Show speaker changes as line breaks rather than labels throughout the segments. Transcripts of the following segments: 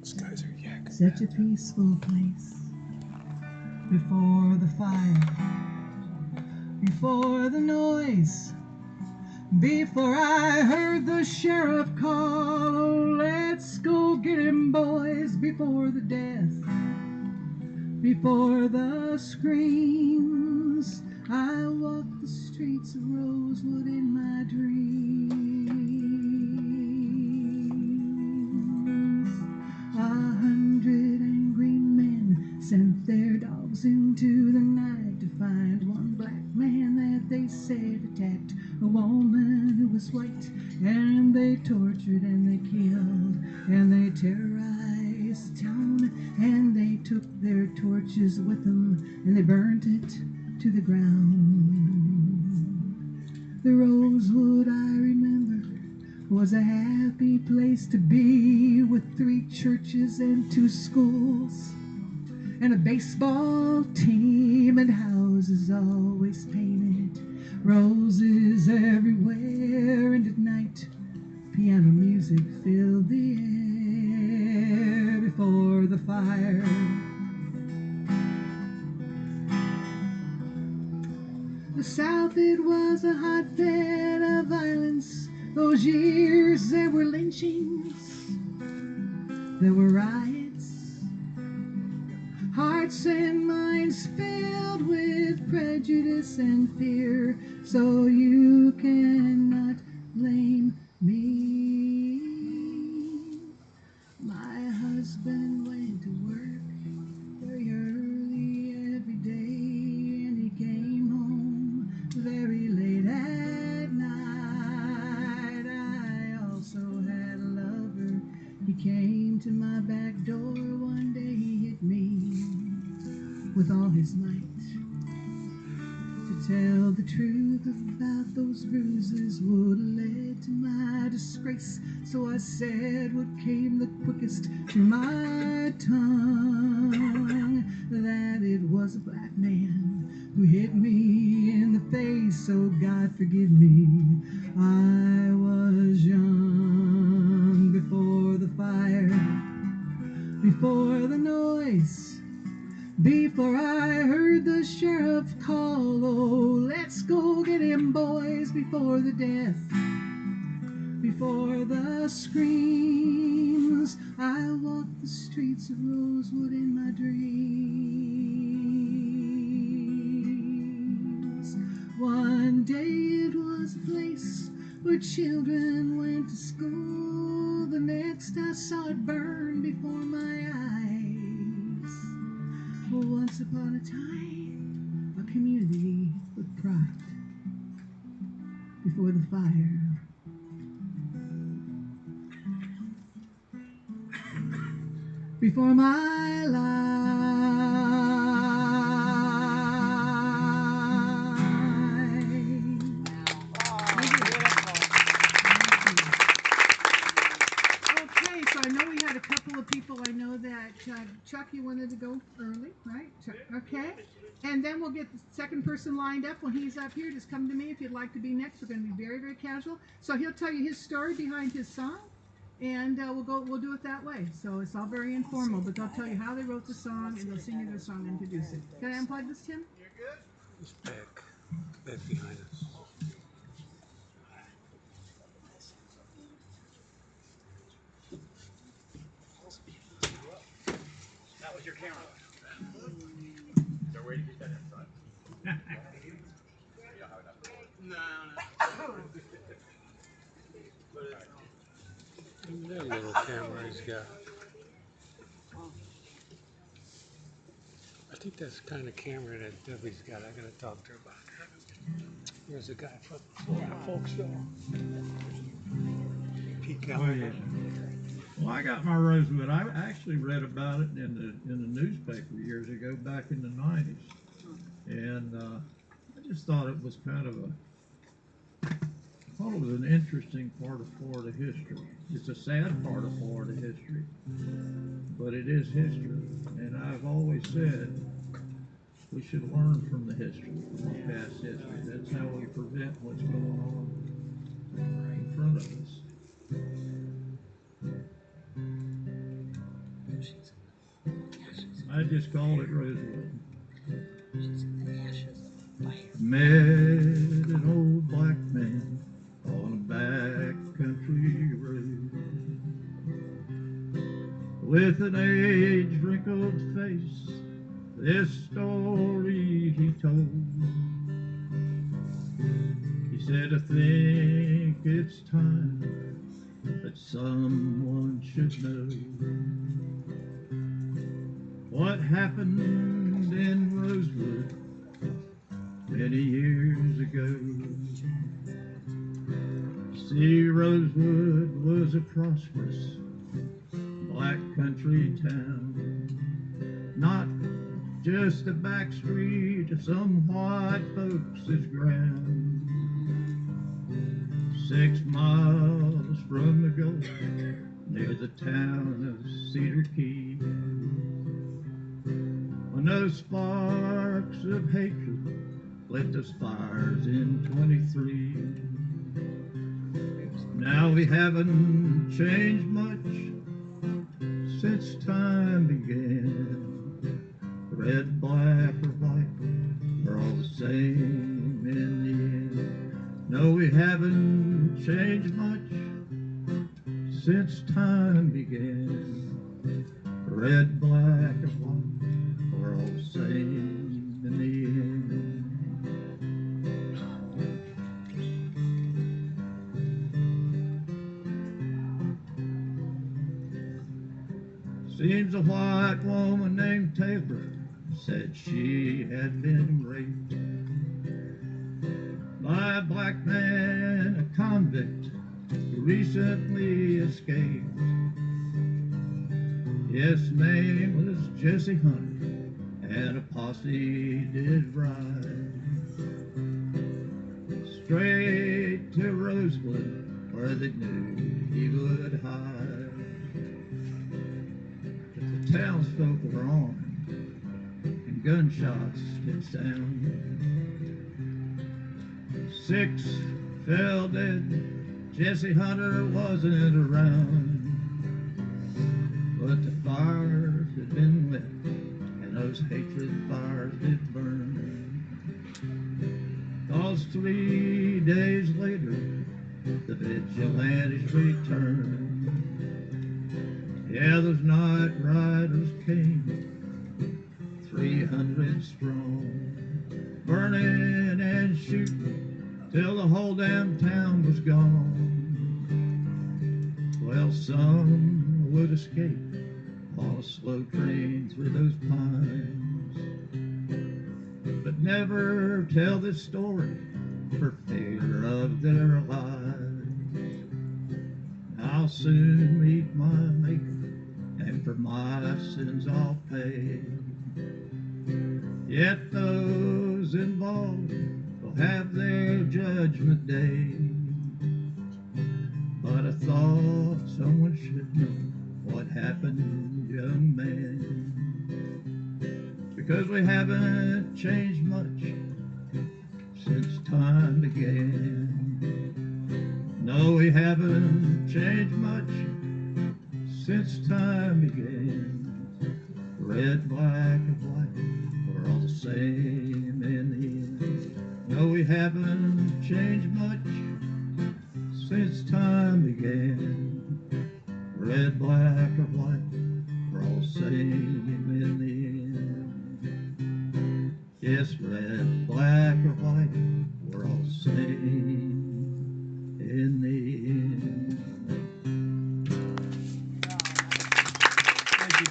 Skies are yak.
Such a peaceful place. Before the fire, before the noise, before I heard the sheriff call, oh, let's go get him, boys, before the death, before the screams, I walked the streets of Rosewood in my dreams. 100 angry men sent their dogs into the night to find one black man that they said attacked a woman who was white, and they tortured and they killed and they terrorized the town, and they took their torches with them and they burnt it to the ground. The Rosewood, I remember, was a happy place to be, with 3 churches and 2 schools and a baseball team and houses always painted, roses everywhere, and at night piano music filled the air. Before the fire, the South, it was a hotbed of violence. Those years there were lynchings, there were riots, hearts and minds filled with prejudice and fear. So you cannot blame me. My husband went to work very early every day, and he came home very late at night. I also had a lover. He came to my back door one day. He hit me with all his might. To tell the truth about those bruises would have led to my disgrace. So I said what came the quickest to my tongue, that it was a black man who hit me in the face. So God forgive me, I was young. Before the fire, before the noise, before I heard the sheriff call, oh, let's go get him, boys, before the death, before the screams, I walked the streets of Rosewood in my dreams. One day it was a place where children went to school. The next I saw it burn before my eyes. Once upon a time, a community with pride. Before the fire, before my Okay, so I know we had a couple of people. I know that Chuck, you wanted to go early, right? Chuck, okay. And then we'll get the second person lined up when he's up here. Just come to me if you'd like to be next. We're going to be very, very casual. So he'll tell you his story behind his song, and we'll do it that way. So it's all very informal, but they'll tell you how they wrote the song, and they'll sing you their song and introduce it. Can I unplug this, Tim?
It's back behind us.
That was your camera. They're waiting to get that inside.
That little camera he's got. I think that's the kind of camera that Debbie's got. I gotta talk to her about that. Here's a guy from Florida Folk Show. Peek out.
Oh, yeah. Well, I got my Rosewood. I actually read about it in the newspaper years ago, back in the '90s, and I just thought it was kind of an interesting part of Florida history. It's a sad part of Florida history, but it is history, and I've always said we should learn from the history, from our past history. That's how we prevent what's going on in front of us. I just call it Rosewood.
She's in the ashes of fire.
Met an old black man on a back country road with an age-wrinkled face. This story he told. He said, I think it's time that someone should know what happened in Rosewood many years ago. See, Rosewood was a prosperous black country town, not just a back street of some white folks' ground. 6 miles from the Gulf, near the town of Cedar Key, when those sparks of hatred lit those fires in 23. Now we haven't changed much since time began. Red, black, or white, we're all the same in the end. No, we haven't changed much since time began. Red, black, or white, we're all the same in the end. Seems a white woman named Taylor said she had been raped by a black man, a convict who recently escaped. Yes, name was Jesse Hunter, and a posse did ride straight to Rosewood, where they knew he would hide. But the townsfolk were armed, and gunshots did sound. 6 fell dead. Jesse Hunter wasn't around, but the fires had been lit, and those hatred fires did burn. 'Cause 3 days later, the vigilantes returned. Yeah, those night riders came, 300 strong, burning and shooting till the whole damn town was gone. Well, some would escape on a slow train through those pines, but never tell this story for fear of their lives. I'll soon meet my Maker, and for my sins I'll pay. Yet those involved will have their judgment day. But I thought someone should know what happened, young man, because we haven't changed much since time began. No, we haven't changed much since time began. Red, black, and white, we're all the same in the end. No, we haven't changed much since time began. Red, black, or white, we're all the same in the end. Yes, red, black, or white, we're all the same in the end.
Thank you.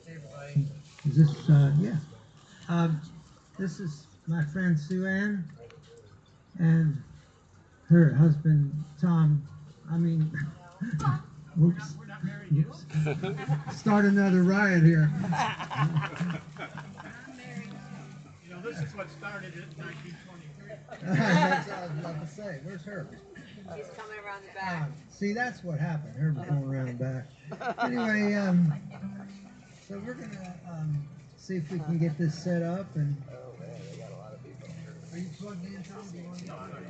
Hey everybody. Is this, yeah. This is my friend Sue Ann, and her husband, Tom, whoops,
We're not married yet.
whoops. Start another riot here.
You know, this is what started in 1923.
That's what I was about to say. Where's Herb?
He's coming around the back.
See, that's what happened. Herb going around back. Anyway, so we're gonna see if we can get this set up. And
Oh man, they got a lot of people.
are you plugged in, Tom? Do you want to get plugged in?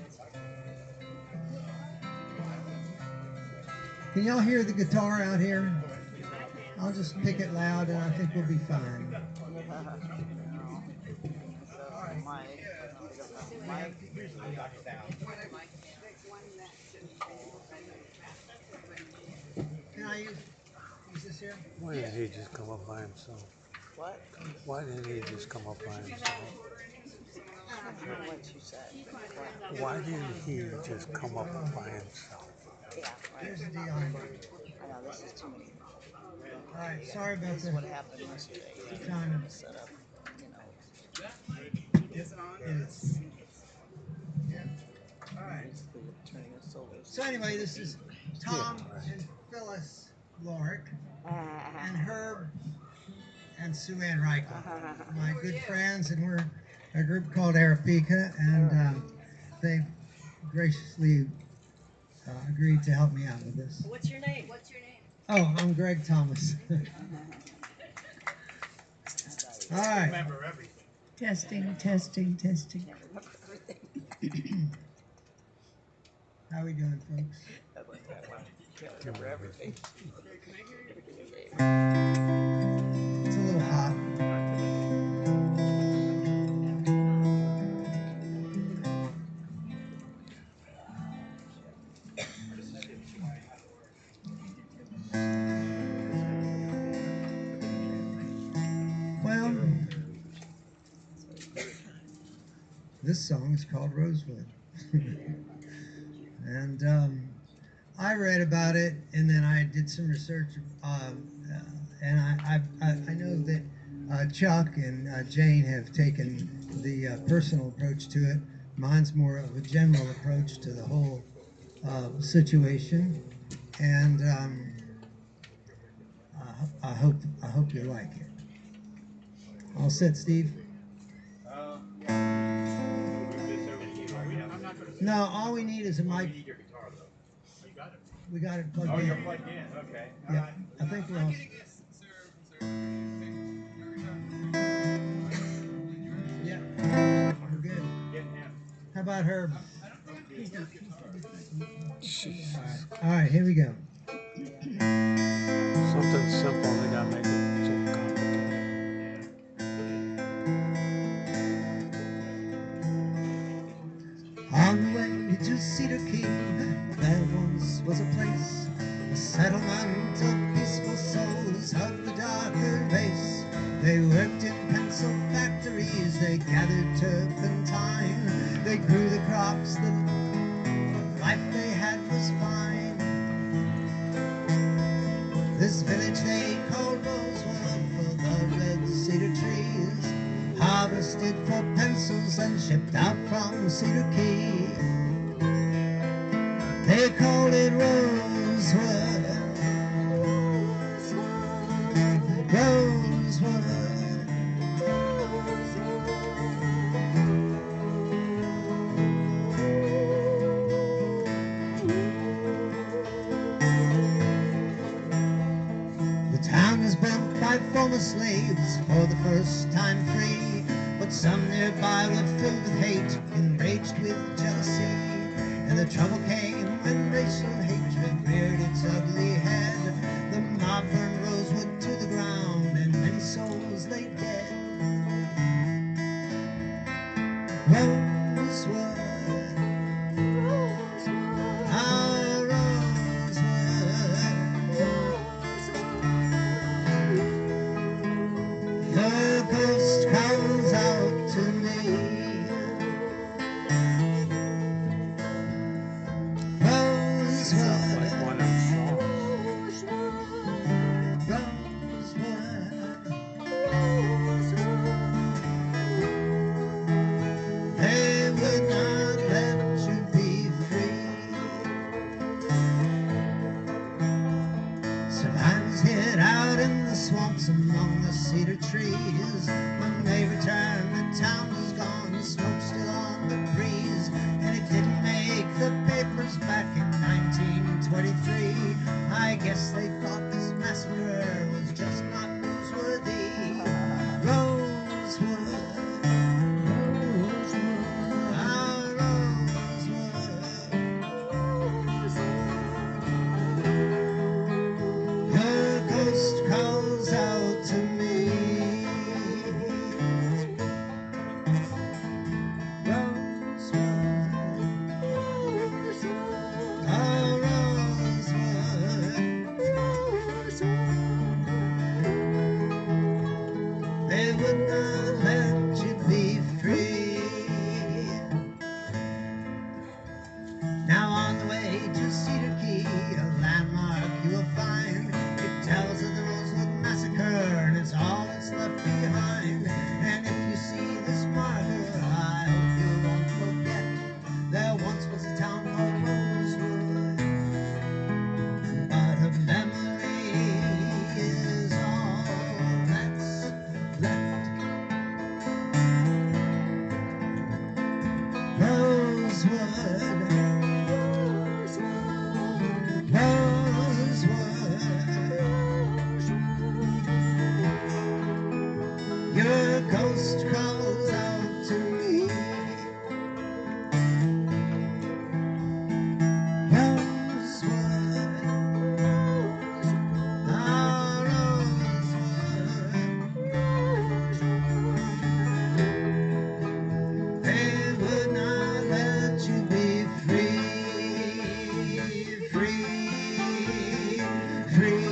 Can y'all hear the guitar out here? I'll just pick it loud, and I think we'll be fine. Can I use this here?
Why didn't he just come up by himself?
What?
Why didn't he just come up by himself?
What you said.
Why didn't he just come up by himself?
Yeah,
Here's
right.
the deal.
I know this is too many.
All right, sorry about
This is
the
what happened yesterday.
time.
Set up, you know.
It is. Yeah. All right.
Basically turning a solar.
So anyway, this is Tom and Phyllis Lorick and Herb and Sue Ann Reichel, my good friends, and we're a group called Arapika, and they graciously agreed to help me out with this.
What's your name? What's your name?
Oh, I'm Greg Thomas. All right.
Remember everything.
Testing, testing, testing.
How we doing, folks?
Can't remember everything.
It's a little hot. Well, this song is called Rosewood. And I read about it, and then I did some research, and I know that Chuck and Jane have taken the personal approach to it. Mine's more of a general approach to the whole situation, and I hope you like it. All set, Steve? No, all we need is a mic.
Your guitar though. You got it.
We got it plugged
Oh,
in.
you're plugged in. Okay. All
Yeah,
right.
I think we're all. Yeah, we're good.
Getting him.
How about Herb? All right, here we go.
Something simple, they gotta make it so complicated.
On the way to Cedar Key, there once was a place, a settlement of peaceful souls of the darker race. They worked in pencil factories, they gathered turpentine, they grew the crops, the life they had was fine. This village they called Rosewood for the red cedar trees, harvested for pencils and shipped out from Cedar Key. They called it Rosewood, Rosewood. The town is built by former slaves for the first time free, but some nearby were filled with hate, enraged with jealousy. And the trouble came when racial hatred reared its ugly head. The mob burned Rosewood to the ground, and many souls lay dead. Rosewood, ah, Rosewood, your ghost calls out to me.
Sounds like one of the songs.
Your ghost calls out to me. Rosewood, ah, Rosewood, they would not let you be free, free, free,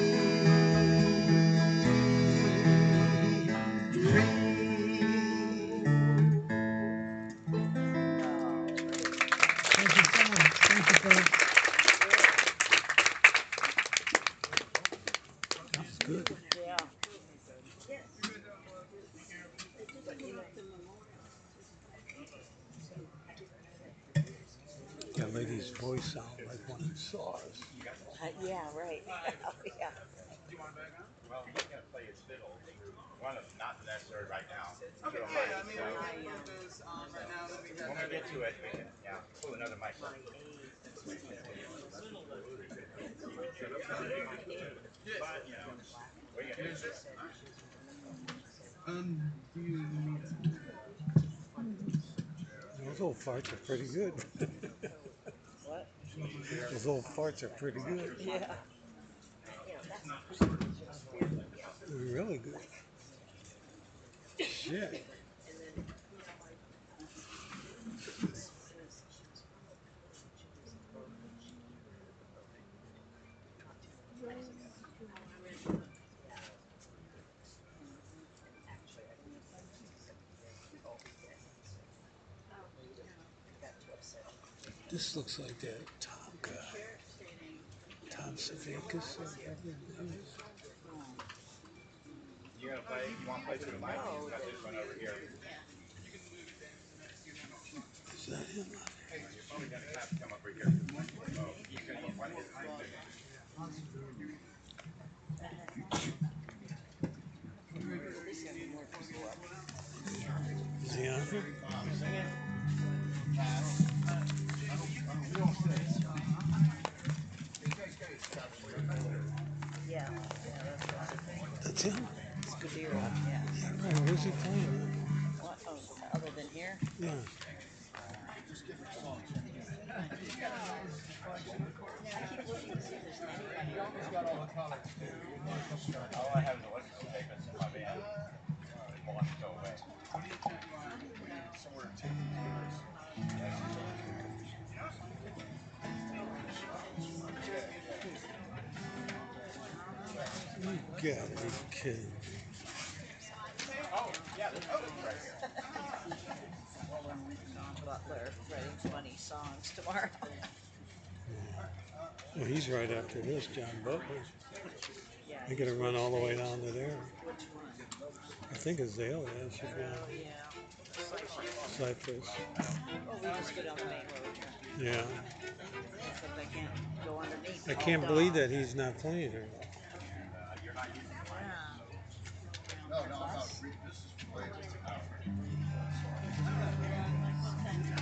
free.
Thank you so much. Thank you, folks.
That's good.
Yeah.
That lady's voice sounds like one of saws.
Yeah, right. Yeah.
Well, he's gonna play his fiddle. One of not necessary right now.
Okay, yeah, I mean, because right now we have.
When we get to it, we can, yeah, pull another mic up. But, you know, we can do this.
Do you need
Those old farts are pretty good.
What?
Those old farts are pretty good.
Yeah.
They're really good. Shit. This looks like that Tom guy. Tom Savakis or whatever his name is.
You gonna play, you wanna play through the mic? We've got this one over here.
Is that him?
You're probably gonna have to come up right here. Oh, he's gonna use one of his mics.
Is he on here?
Yeah.
That's him?
It's Gadira. Yeah.
Yeah, where's he playing?
What? Oh, other than here?
Yeah.
All I have is electrical tape that's in my van. It won't go away.
You gotta be kidding.
Oh, yeah, there's others right here.
Butler writing funny songs tomorrow.
Well, he's right after this, John Butler.
Yeah.
They're gonna run all the way down to there.
Which one?
I think Azalea should
Oh,
be
yeah.
Cypress.
Oh, we just go down the main road here.
Yeah.
Except I can't go underneath.
I
all
can't
dog.
believe that he's not playing her. No, I didn't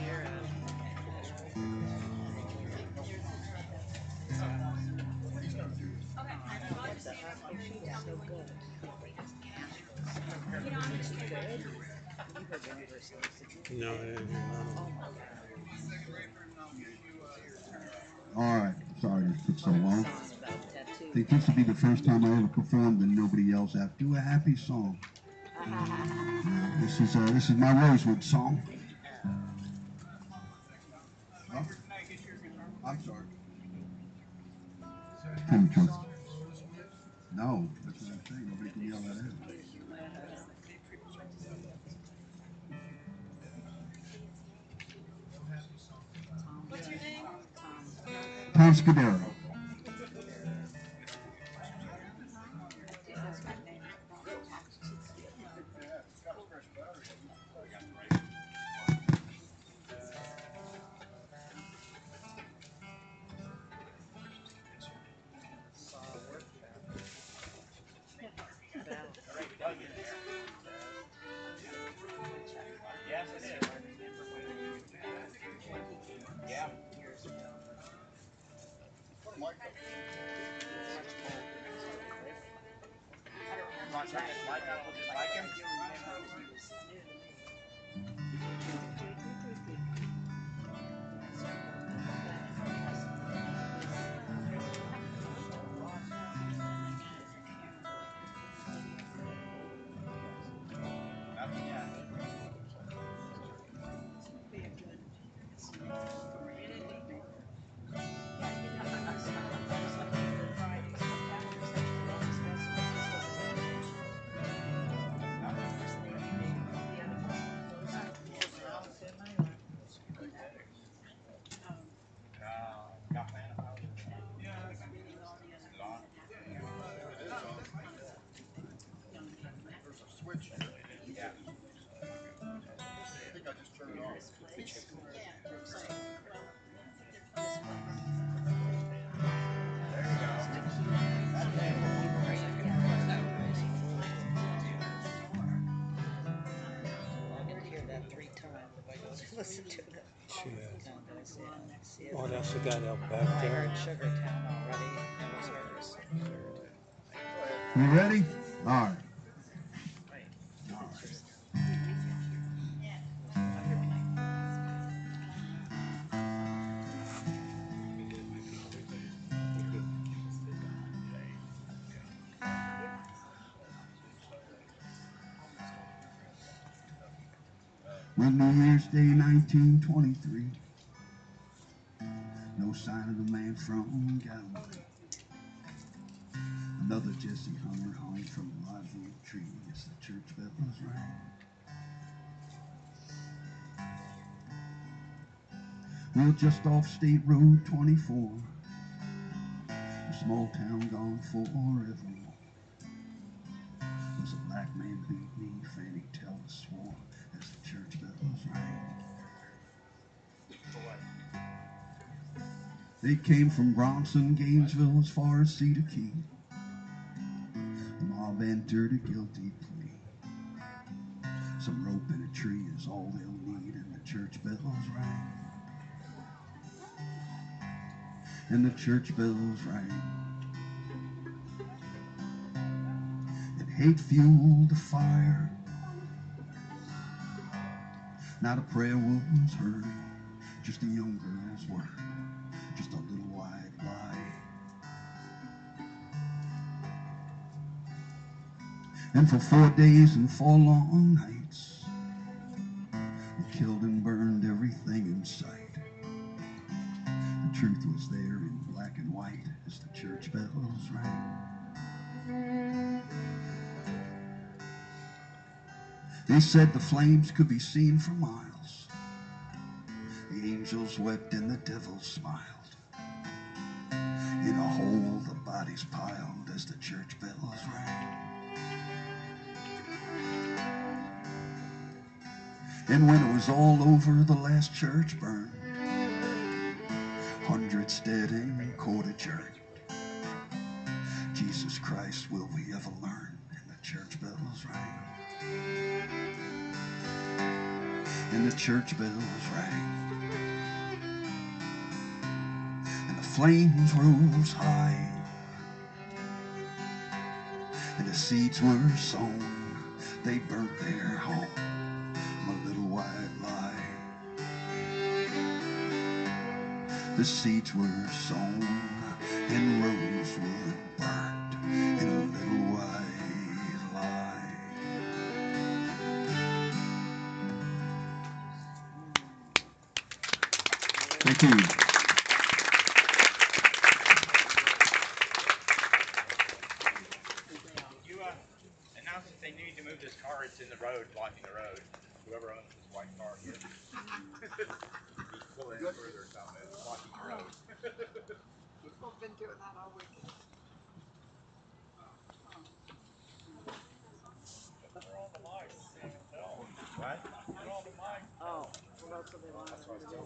hear none of it.
All right, sorry this took so long. I think this will be the first time I ever performed and nobody yells out, "Do a happy song." This is my Rosewood song. Oh, I'm sorry. Come on, Chuck. No, that's what I'm saying. Nobody can yell that out.
What's your name?
Tom Scudero.
Yes, it is. I'm not trying to like Apple, just like him. Nothing yet. Got man about it. It's on.
There's a switch here.
Yeah.
I think I just turned it on.
There you go. That's
I didn't hear that 3 times if I go to listen to it.
She is.
See
Oh,
it.
that's the guy out
I
back there.
heard Sugar Town already. It was hers.
You ready? All right. When New Year's Day 1923, no sign of the man from Galilee. Another Jesse Hummer hung from a live oak tree as the church bells rang. Well, just off State Road 24, a small town gone forevermore. Was a black man beat me, Fanny Teller swore as the church bells rang. They came from Bronson, Gainesville, as far as Cedar Key. The mob entered a guilty plea. Some rope and a tree is all they'll need, and the church bells rang. And the church bells rang. And hate fueled the fire. Not a prayer was heard, just a young girl's word, just a little white lie. And for 4 days and 4 long nights, they killed and burned everything in sight. The truth was there in black and white as the church bells rang. They said the flames could be seen for miles. The angels wept and the devil smiled. In a hole the bodies piled as the church bells rang. And when it was all over, the last church burned. Hundreds dead and court adjourned. Jesus Christ, will we ever learn? And the church bells rang. And the church bells rang. And the flames rose high. And the seeds were sown. They burnt their home. My little white lie. The seeds were sown and rosewood burnt in a little white lie. Thank you.
You announce that they need to move this car. It's in the road, blocking the road. Whoever owns this white car here. Pull in further or something. It's blocking the road.
People have been doing that all weekend.
What?
Oh, well, that's what they wanted them to do.